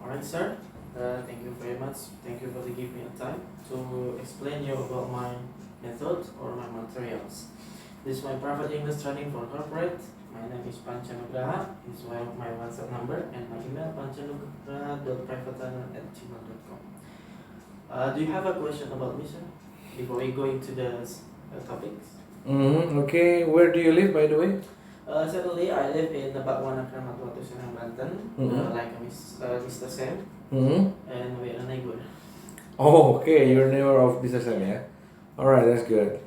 Alright, sir. Thank you very much. Thank you for giving me a time to explain you about my method or my materials. This is my private English training for corporate. My name is Panca Nugraha. This is my WhatsApp number and my email pancanugraha.privatelearner@gmail.com. Do you have a question about me, sir? Before we go into the topics. Okay, where do you live, by the way? Certainly, I live in the Bakwana Kramat Watu Serang, Banten, like Mr. Sam, and we are a neighbor. Oh, okay, you're neighbor of Mr. Sam, yeah? Alright, that's good.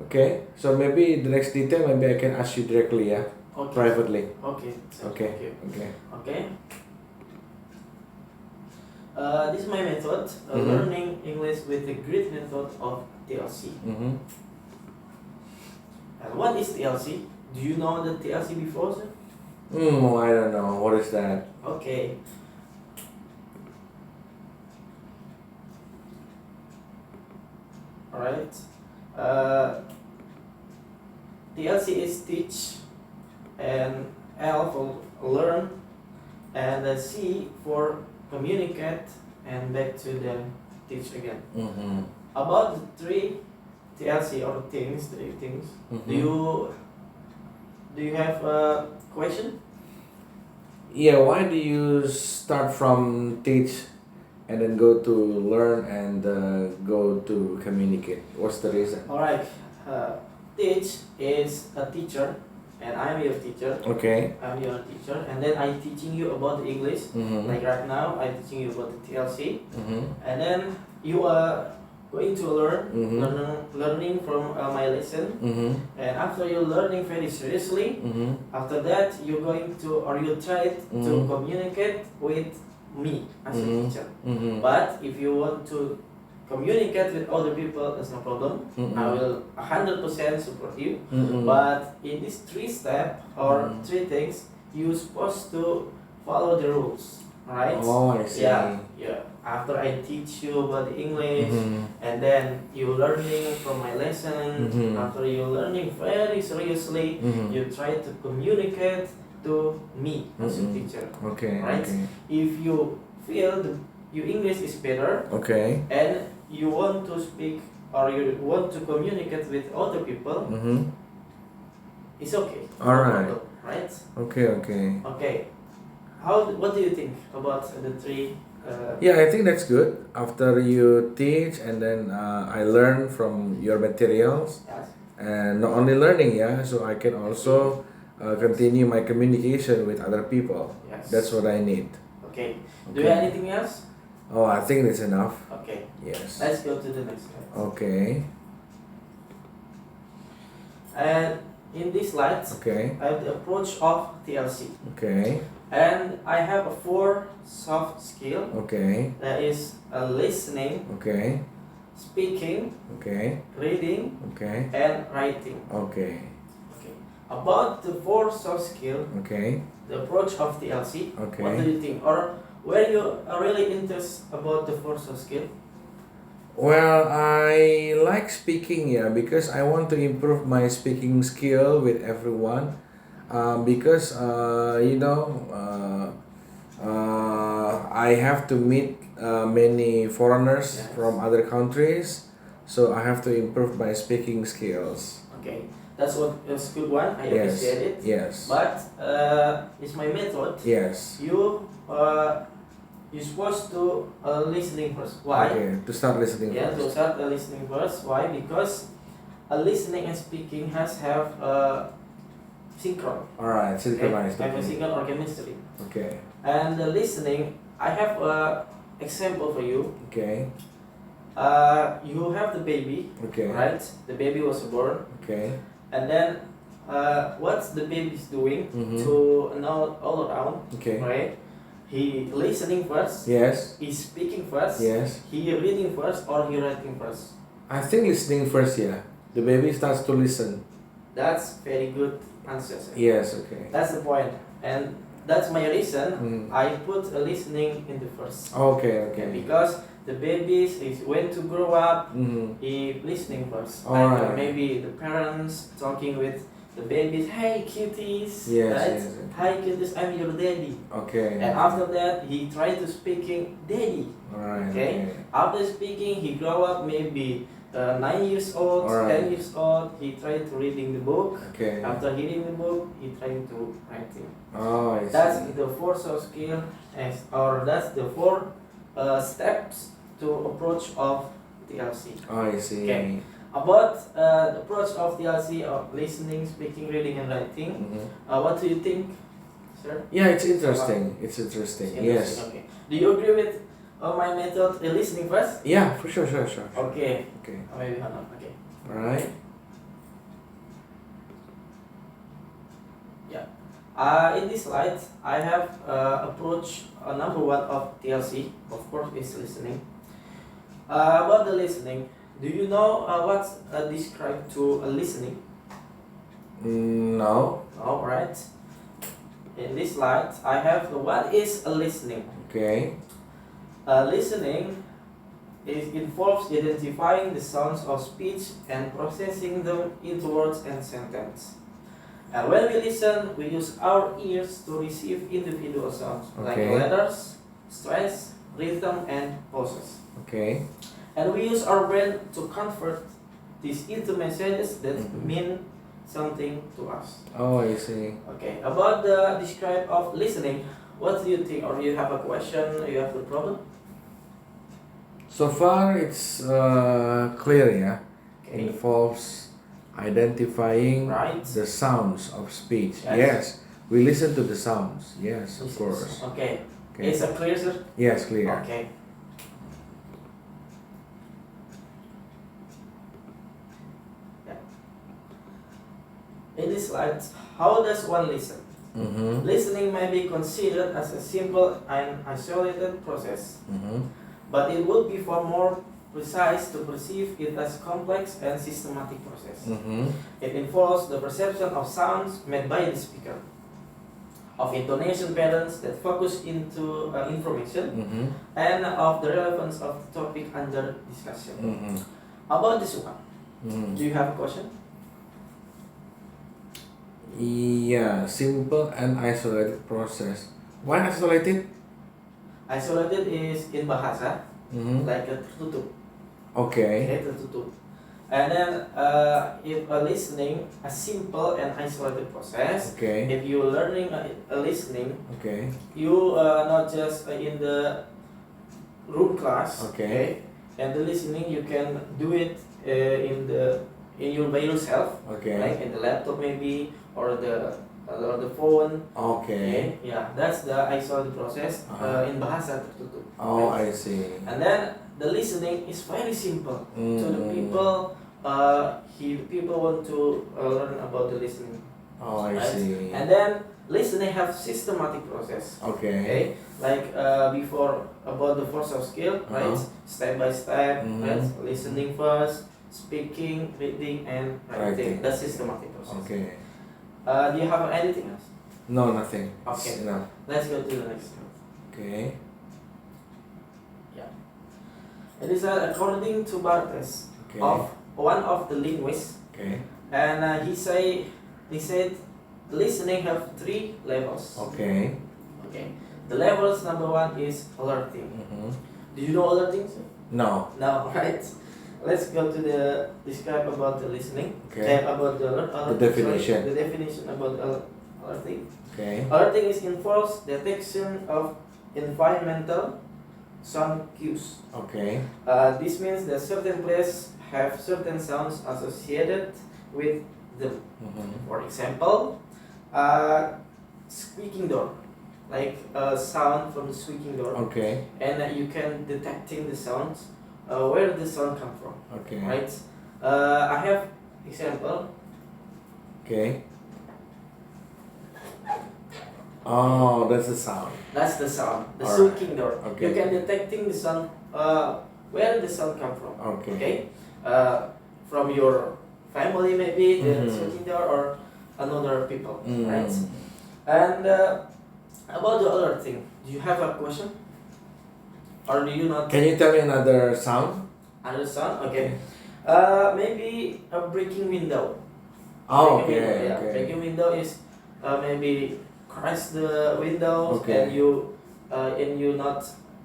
Okay, so maybe the next detail, maybe I can ask you directly, yeah? Okay. Privately. Okay. Okay. Thank you. Okay. Okay. This is my method, learning English with the great method of TLC. And what is TLC? Do you know the TLC before, sir? I don't know. What is that? Okay. Alright. TLC is teach, and L for learn, and the C for communicate, and back to the teach again. About the three TLC or three things, do you have a question? Yeah, why do you start from teach and then go to learn and go to communicate? What's the reason? Alright, teach is a teacher, and I'm your teacher. Okay. I'm your teacher, and then I'm teaching you about the English. Like right now, I'm teaching you about the TLC, and then you are going to learning from my lesson, and after you learning very seriously, after that you going to or you try to communicate with me as a teacher. But if you want to communicate with other people, that's no problem. I will 100% support you. But in these three steps or three things, you're supposed to follow the rules, right? Oh, I see. Yeah. After I teach you about the English, and then you learning from my lesson. After you learning very seriously, you try to communicate to me as a teacher. Okay. Right? Okay. If you feel your English is better, Okay. and you want to speak or you want to communicate with other people, it's okay. Alright. Right? Okay. Okay. Okay. What do you think about the three? Yeah, I think that's good. After you teach and then I learn from your materials, Yes. and not only learning, yeah, so I can also continue my communication with other people. Yes. That's what I need. Okay. Do you have anything else? Oh, I think that's enough. Okay. Yes. Let's go to the next slide. Okay. And in this slide, Okay. I have the approach of TLC. Okay. And I have a 4 soft skill. Okay. That is listening, Okay. speaking, Okay. reading, Okay. and writing. Okay. Okay. About the 4 soft skill, Okay. the approach of TLC. Okay. What do you think? Or where you are really interested about the 4 soft skill? Well, I like speaking, yeah, because I want to improve my speaking skill with everyone. Because I have to meet many foreigners from other countries, so I have to improve my speaking skills. Okay, that's a good one. I Yes. appreciate it. Yes. But it's my method. Yes. You're supposed to listening first. Why? Okay, to start listening Yeah, to first. start listening first. Why? Because listening and speaking have synchron. Alright, synchronized. Have a Okay. synchron or chemistry. Okay. And the listening, I have a example for you. Okay. You have the baby, Okay. right? The baby was born, Okay. and then what's the baby is doing to know all around, Okay. right? He listening first. Yes. He speaking first. Yes. He reading first or he writing first. I think listening first, yeah. The baby starts to listen. That's very good answer, sir. Yes, okay. That's the point, and that's my reason. I put a listening in the first. Okay, okay. Because the babies is when to grow up, he listening first. Like Alright. maybe the parents talking with the babies, hey cuties, Yes, right? yes, yes. Hi cuties, I'm your daddy. Okay. And after that, he tried to speaking daddy. Alright. Okay. After speaking, he grow up maybe 9 years old, Alright. 10 years old. He tried to reading the book. Okay. After reading the book, he tried to writing. Oh, I see. That's the four soft skill, or that's the four steps to approach of TLC. Oh, I see. Okay. About the approach of TLC of listening, speaking, reading, and writing. What do you think, sir? Yeah, it's interesting. It's interesting. Yes. Okay. Do you agree with my method, the listening first? Yeah, for sure. Okay. Okay. Maybe not. Okay. Alright. Yeah. In this slide, I have approach number one of TLC. Of course, is listening. About the listening, do you know what's described to listening? No. All right. In this slide, I have what is a listening. Okay. Listening involves identifying the sounds of speech and processing them into words and sentence. And when we listen, we use our ears to receive individual sounds like Okay. letters, stress, rhythm, and pauses. Okay. And we use our brain to convert these into messages that Mhm. mean something to us. Oh, I see. Okay, about the describe of listening, what do you think? Or you have a question? You have a problem? So far, it's clear. Yeah. Okay. Involves identifying Right. the sounds of speech. Yes. Yes. We listen to the sounds. Yes, of course. Okay. Okay. Is it clear, sir? Yes, clear. Okay. Yeah. In this slide, how does one listen? Mm-hmm. Listening may be considered as a simple and isolated process, Mm-hmm. but it would be far more precise to perceive it as complex and systematic process. Mm-hmm. It involves the perception of sounds made by the speaker, of intonation patterns that focus into information, Mm-hmm. and of the relevance of the topic under discussion. Mm-hmm. About this one, Mm-hmm. do you have a question? Yeah, simple and isolated process. Why isolated? Isolated is in bahasa, Mm-hmm. like a tertutup. Okay. Okay, tertutup. And then if listening, a simple and isolated process. Okay. If you're learning a listening, Okay. you not just in the room class. Okay. And the listening you can do it in your by yourself, Okay. like in the laptop maybe or the phone. Okay. Yeah, that's the isolated process in bahasa tertutup. Oh, right? I see. And then the listening is very simple to the people. People want to learn about the listening. Oh, I right? see. And then listening have systematic process. Okay. Okay, like before about the force of skill, right? Step by step, right? Listening first, speaking, reading, and writing. Writing. That's systematic process. Okay. Do you have anything else? No, nothing. Okay. It's enough. Let's go to the next one. Okay. Yeah. It is according to Bartes, Okay. of one of the linguists, Okay. and he said listening have 3 levels. Okay. Okay. The levels number 1 is alerting. Mm-hmm. Do you know alerting, sir? No. No, right? Let's go to the describe about the listening. Okay. About the definition. Sorry, the definition about alerting. Okay. Alerting is involves detection of environmental sound cues. Okay. This means that certain places have certain sounds associated with them. Mm-hmm. For example, squeaking door, like a sound from the squeaking door, Okay. and you can detecting the sounds, where the sound come from, Okay. right? I have example. Okay. Oh, that's the sound. That's the sound, the Alright. squeaking door. Okay. You can detecting the sound, where the sound come from. Okay. Okay, from your family maybe the squeaking door or another people, right? And about the other thing, do you have a question? Or do you not? Can you tell me another sound? Another sound? Okay. Maybe a breaking window. Oh, Vacuum window, okay, yeah. okay. Vacuum window is maybe crash the windows Okay. and you not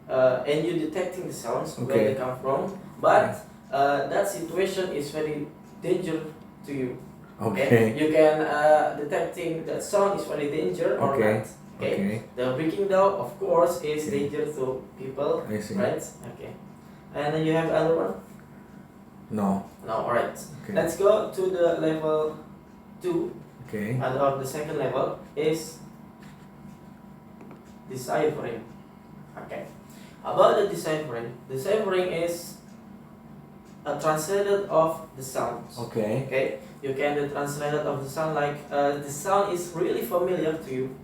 and you detecting the sounds where Okay. they come from, but Okay. that situation is very dangerous to you. Okay. You can detecting that sound is very danger or Okay. not. Okay. Okay. The breaking down, of course, is Okay. danger to people, I see. right? Okay. And then you have other one? No. No. All right. Okay. Let's go to the level 2. Okay. And or the second level is deciphering. Okay. About the deciphering is a translator of the sounds. Okay. Okay. You can the translator of the sound like the sound is really familiar to you.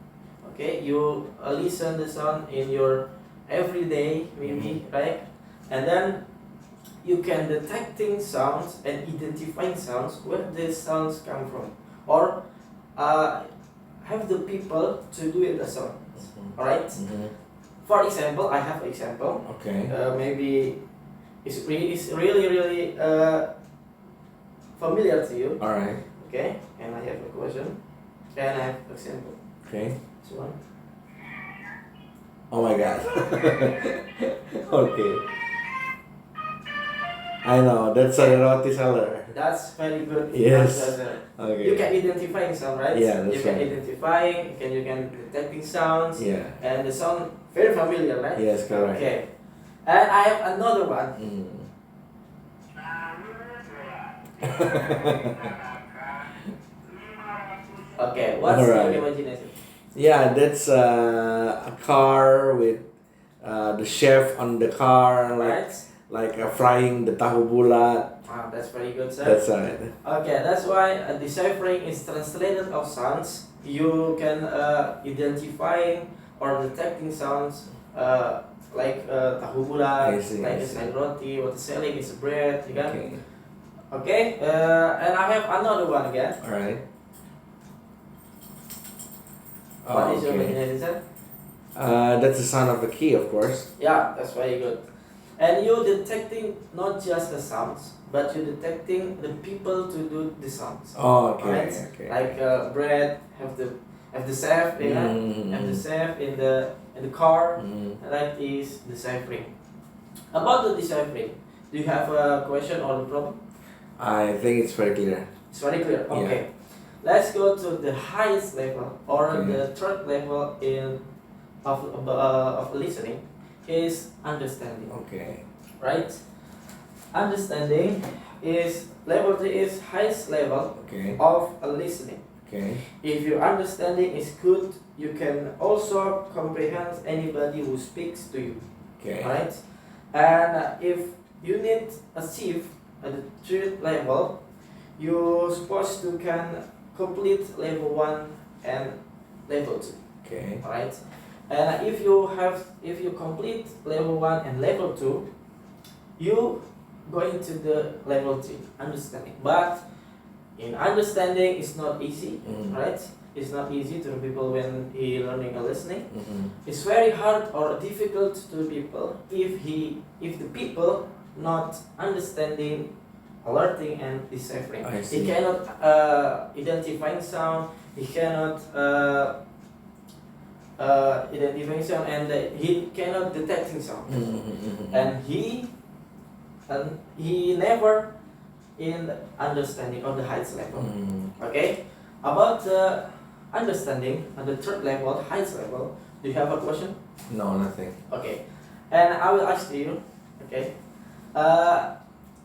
Okay. You listen the sound in your everyday maybe, right? And then you can detecting sounds and identifying sounds where the sounds come from, or have the people to do it the sound. Alright. For example, I have example. Okay. Maybe it's really familiar to you. Alright. Okay. And I have a question. And I have example. Okay. This one. Oh my god. Okay. I know, that's a roti seller. That's very good. Yes. You Okay. can identifying sound, right? Yeah, that's you can right. identifying. You can detecting sounds. Yeah. And the sound very familiar, right? Yes, correct. Okay. And I have another one. Okay, what's Alright. your imagination? Yeah, that's a car with the chef on the car, Right? like frying the tahu bulat. Ah, that's very good, sir. That's right. Okay, that's why deciphering is translated of sounds. You can identifying or detecting sounds like tahu bulat, I see, like I it's see. like roti, what the selling is bread, you can. Okay. Okay, and I have another one again. All right. What is your Okay. imagination, sir? That's the sound of the key, of course. Yeah, that's very good. And you detecting not just the sounds, but you detecting the people to do the sounds. Oh, okay. Right? Okay. Like bread, have the chef, yeah, have the chef in the car. That is deciphering. About the deciphering, do you have a question or a problem? I think it's very clear. It's very clear. Okay. Let's go to the highest level or Okay. the third level of listening is understanding. Okay. Right? Understanding is level 3 is highest level Okay. of listening. Okay. If your understanding is good, you can also comprehend anybody who speaks to you. Okay. Right? And if you need achieve at the third level, you're supposed to can complete level 1 and level 2. Okay. Alright? And if you complete level 1 and level 2, you going to the level 3, understanding. But in understanding it's not easy, right? It's not easy to the people when he learning and listening. It's very hard or difficult to people if the people not understanding, alerting and deciphering. I see. He cannot identifying sound. He cannot identifying sound, and he cannot detecting sound. And he never in understanding of the highest level. Okay, about the understanding on the third level, highest level. Do you have a question? No, nothing. Okay, and I will ask you. Okay,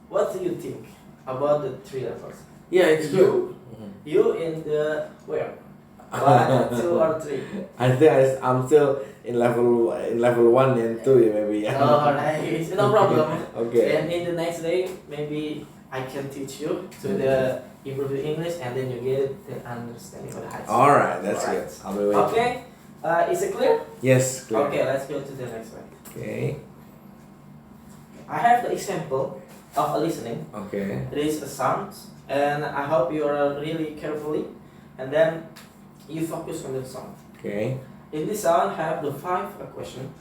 what do you think about the 3 levels? Yeah, it's good. You in the where? 1, 2, or 3? I think I'm still in level 1 and 2, maybe. Yeah. Oh, nice. No problem. Okay. And in the next day, maybe I can teach you to the improve the English, and then you get the understanding of the high school. All right, that's Alright. good. I'll be waiting. Okay. Is it clear? Yes, clear. Okay, let's go to the next one. Okay. I have the example of a listening. Okay. It is a sound, and I hope you are really carefully, and then you focus on the sound. Okay. In this sound, have the 5 questions,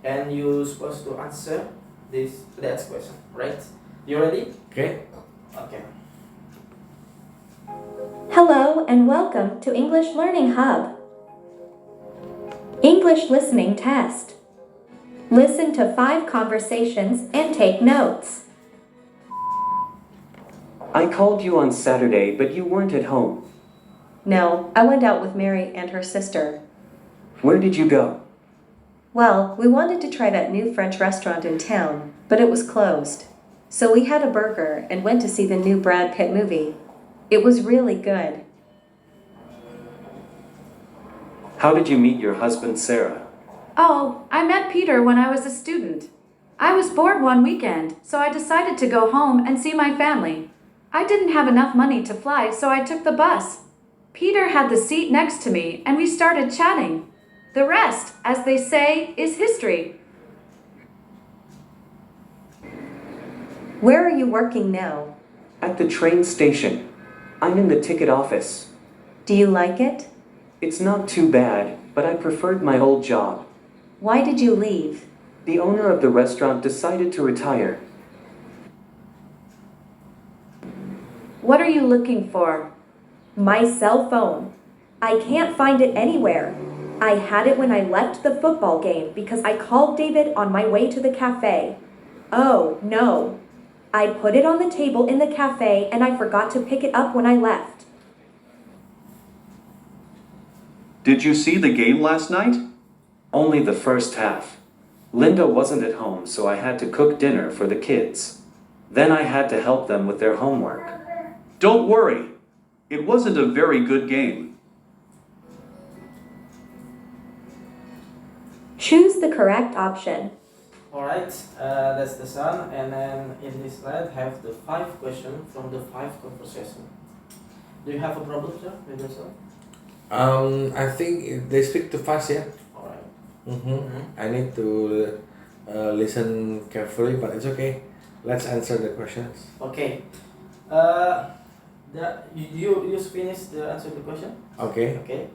and you're supposed to answer that question. Right? You ready? Okay. Okay. Hello and welcome to English Learning Hub. English listening test. Listen to 5 conversations and take notes. I called you on Saturday, but you weren't at home. No, I went out with Mary and her sister. Where did you go? Well, we wanted to try that new French restaurant in town, but it was closed. So we had a burger and went to see the new Brad Pitt movie. It was really good. How did you meet your husband, Sarah? Oh, I met Peter when I was a student. I was bored one weekend, so I decided to go home and see my family. I didn't have enough money to fly, so I took the bus. Peter had the seat next to me, and we started chatting. The rest, as they say, is history. Where are you working now? At the train station. I'm in the ticket office. Do you like it? It's not too bad, but I preferred my old job. Why did you leave? The owner of the restaurant decided to retire. What are you looking for? My cell phone. I can't find it anywhere. I had it when I left the football game because I called David on my way to the cafe. Oh, no. I put it on the table in the cafe and I forgot to pick it up when I left. Did you see the game last night? Only the first half. Linda wasn't at home, so I had to cook dinner for the kids. Then I had to help them with their homework. Don't worry. It wasn't a very good game. Choose the correct option. Alright, that's the sum, and then in this slide have the 5 questions from the 5 conversation. Do you have a problem, sir, with yourself? I think they speak too fast, yeah. Alright. I need to listen carefully, but it's okay. Let's answer the questions. Okay. You finished the answer to the question? Okay. Okay.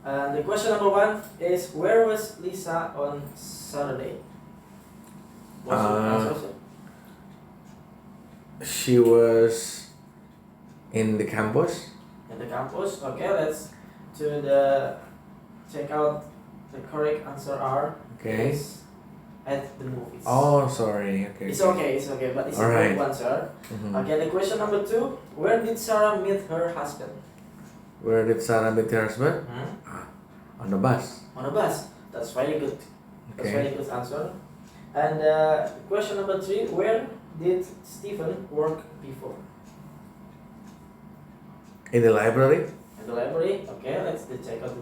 The question number 1 is, where was Lisa on Saturday? What's your answer, sir? She was in the campus. In the campus. Okay, let's check out the correct answer are Okay. is at the movies. Oh, sorry. Okay. It's okay, but it's a Alright. good one, sir. Mhm. Okay, the question number 2, where did Sarah meet her husband? Where did Sarah meet her husband? On the bus. On a bus. That's very good. That's Okay. very good answer. And question number 3, where did Stephen work before? In the library. In the library. Okay, let's check out